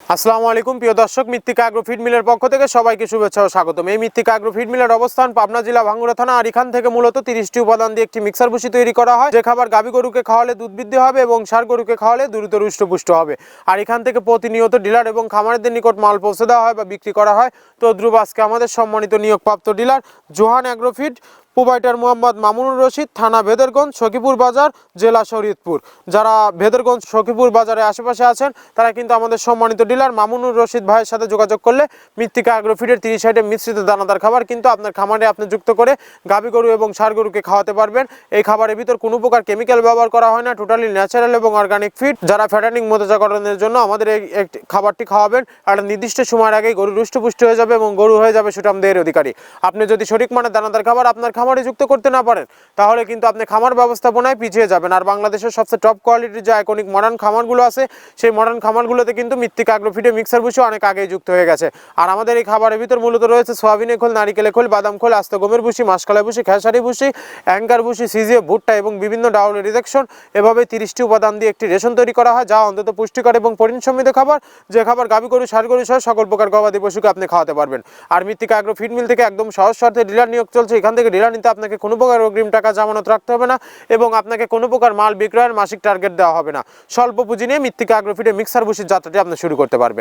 আসসালামু আলাইকুম প্রিয় দর্শক, মৃত্তিকা অ্যাগ্রো ফিড মিলের পক্ষ থেকে সবাইকে শুভেচ্ছা ও স্বাগতম। এই মৃত্তিকা অ্যাগ্রো ফিড মিলের অবস্থান পাবনা জেলা ভাঙ্গুড়া থানা। আর এখান থেকে মূলত 30টি উপাদান দিয়ে একটি মিক্সার ভুসি তৈরি করা হয়, যে খাবার গাভী গরুকে খাওয়ালে দুধ বৃদ্ধি হবে এবং ষাঁড় গরুকে খাওয়ালে দ্রুত হৃষ্টপুষ্ট হবে। আর এখান থেকে প্রতিনিয়ত ডিলার এবং খামারিদের নিকট মাল পৌঁছে দেওয়া হয় বা বিক্রি করা হয়। তো ধ্রুব আজকে আমাদের সম্মানিত নিয়োগপ্রাপ্ত dealer Johan agro feed, provider Mohammad Mamunur Rashid, থানা ভেদরগঞ্জ, সখীপুর বাজার, জেলা শরীয়তপুর। যারা ভেদরগঞ্জ সখীপুর বাজারের আশেপাশে আছেন তারা কিন্তু আমাদের সম্মানিত ডিলার মামুনুর রশিদ ভাইয়ের সাথে যোগাযোগ করলে মৃত্তিকা অ্যাগ্রো ফিডের 30 আইটেম মিশ্রিত দানাদার খাবার কিন্তু আপনার খামারে আপনি যুক্ত করে গাভী গরু এবং ষাঁড় গরুকে খাওয়াতে পারবেন। এই খাবারের ভিতর কোনো প্রকার কেমিক্যাল ব্যবহার করা হয় না, টোটালি ন্যাচারাল এবং অর্গানিক ফিড। যারা ফ্যাটানিং মোজাকরণের জন্য আমাদের এই খাবারটি খাওয়াবেন, একটা নির্দিষ্ট সময়ের আগেই গরু হৃষ্টপুষ্ট হয়ে যাবে এবং গরু হয়ে যাবে সুঠাম দেহের অধিকারী। আপনি যদি সঠিক মানের দানাদার খাবার আপনার খামারে যুক্ত করতে না পারেন তাহলে কিন্তু আপনি খামার ব্যবস্থাপনায় পিছিয়ে যাবেন। আর বাংলাদেশের সবচেয়ে টপ কোয়ালিটির যে আইকনিক মডার্ন খামারগুলো আছে, সেই মডার্ন খামারগুলোতে কিন্তু মৃত্তিকা অ্যাগ্রো ফিডে মিক্সার ভুসি অনেক আগেই যুক্ত হয়ে গেছে। আর আমাদের এই খাবারের ভিতর মূলত রয়েছে সয়াবিনের খোল, নারিকেলের খোল, বাদাম খোল, আস্ত গমের ভুসি, মাসকলাই ভুসি, খেসারি ভুসি, অ্যাঙ্কার ভুসি, সিজিএ, ভুট্টা এবং বিভিন্ন ডাউলের রিজেকশন। এভাবে 30টি উপাদান দিয়ে একটি রেশন তৈরি করা হয়, যা অন্তত পুষ্টিকর এবং পরিণ সমৃদ্ধ খাবার, যে খাবার গাভী গরু ষাঁড় গরু সহ সকল প্রকার গবাদি পশুকে আপনি খাওয়াতে পারবেন। আর মৃত্তিকা অ্যাগ্রো ফিড মিল থেকে একদম সহজ শর্তে ডিলার নিয়োগ চলছে। এখান থেকে ডিলার নিতে আপনাকে কোনো প্রকার অগ্রিম টাকা জামানত রাখতে হবে না এবং আপনাকে কোনো প্রকার মাল বিক্রয়ের মাসিক টার্গেট দেওয়া হবে না। স্বল্প পুঁজি নিয়ে মৃত্তিকা অ্যাগ্রো ফিডে মিক্সার ভুসির যাত্রাটি আপনি শুরু করতে পারবেন।